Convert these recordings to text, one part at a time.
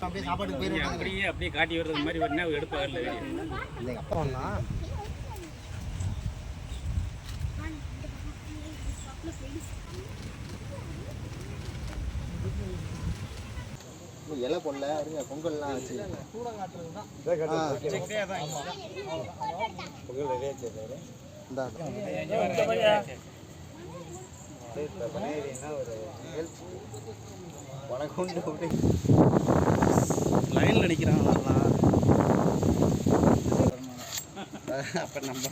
அப்படியே சாப்பாட்டுக்கு போயிருவாங்க. அப்படியே காட்டி வர்றது மாதிரி வரனா எடுப்பாங்க. இல்லை அப்பா வந்தா இலை போடல இருங்க, பொங்கல்லாம் வச்சு கூட காட்டுறது தான். பொங்கல் லைன்ல நிற்கிறாங்களா அப்போ நம்ம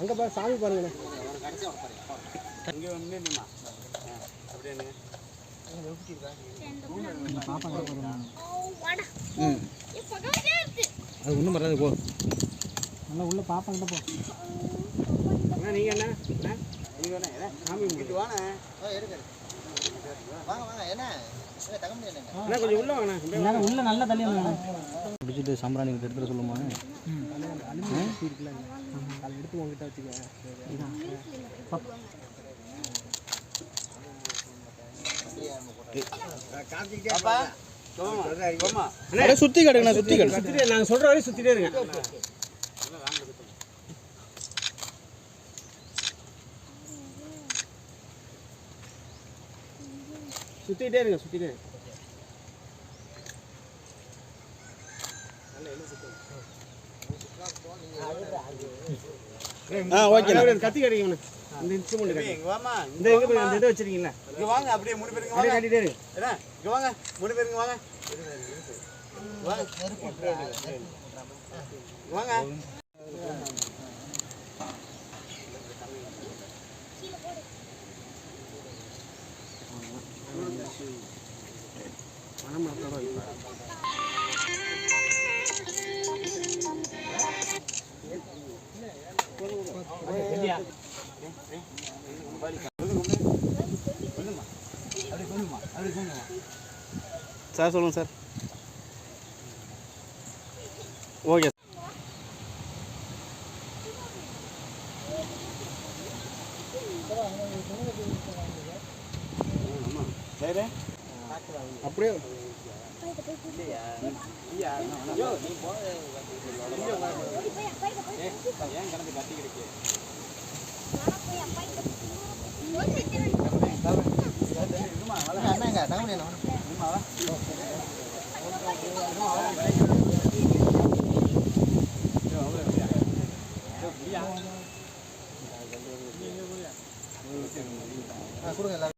அங்கே பாரு சாமி பாருங்கண்ணே. இங்கே வந்து அப்படியே அது ஒன்றும் வராது. போ நல்லா உள்ள பாப்பாங்கிட்ட போ. நீங்கள் என்ன நீங்கள் என்ன சாமி முடிட்டு வாங்க வாங்க வாங்க என்ன கொஞ்சம் உள்ள வாங்கண்ணா. உள்ள நல்லா தள்ளி வாங்க. பிடிச்சிட்டு சாம்பிராணி கிட்ட எடுத்துகிட்டு சொல்லுமா? இருக்குல்ல அதை எடுத்து உங்ககிட்ட வச்சுக்க. சுத்தி கட்டுங்கண்ணா. சுத்தி கட்டு. நாங்கள் சொல்கிற வரையும் சுற்றிட்டே இருங்க. சுற்றிக்கிட்டே இருங்க. சுற்றிட்டே இருங்க. ஓகே. கத்தி கிடைக்குங்க. இந்த இன்ஸ்ட்ருமெண்ட் இந்த இதை வச்சிருக்கீங்களா? இங்கே வாங்க. அப்படியே மூணு பேருங்க வாங்க. கட்டிட்டே இருக்கு. இங்கே வாங்க. மூணு பேருங்க வாங்க. வாங்க. சார் சொல்லுங்க சார். ஓகே. அப்படியே ஏன் கிடந்து கட்டி கிடைக்கு என்னங்க டவுன் கொடுங்க.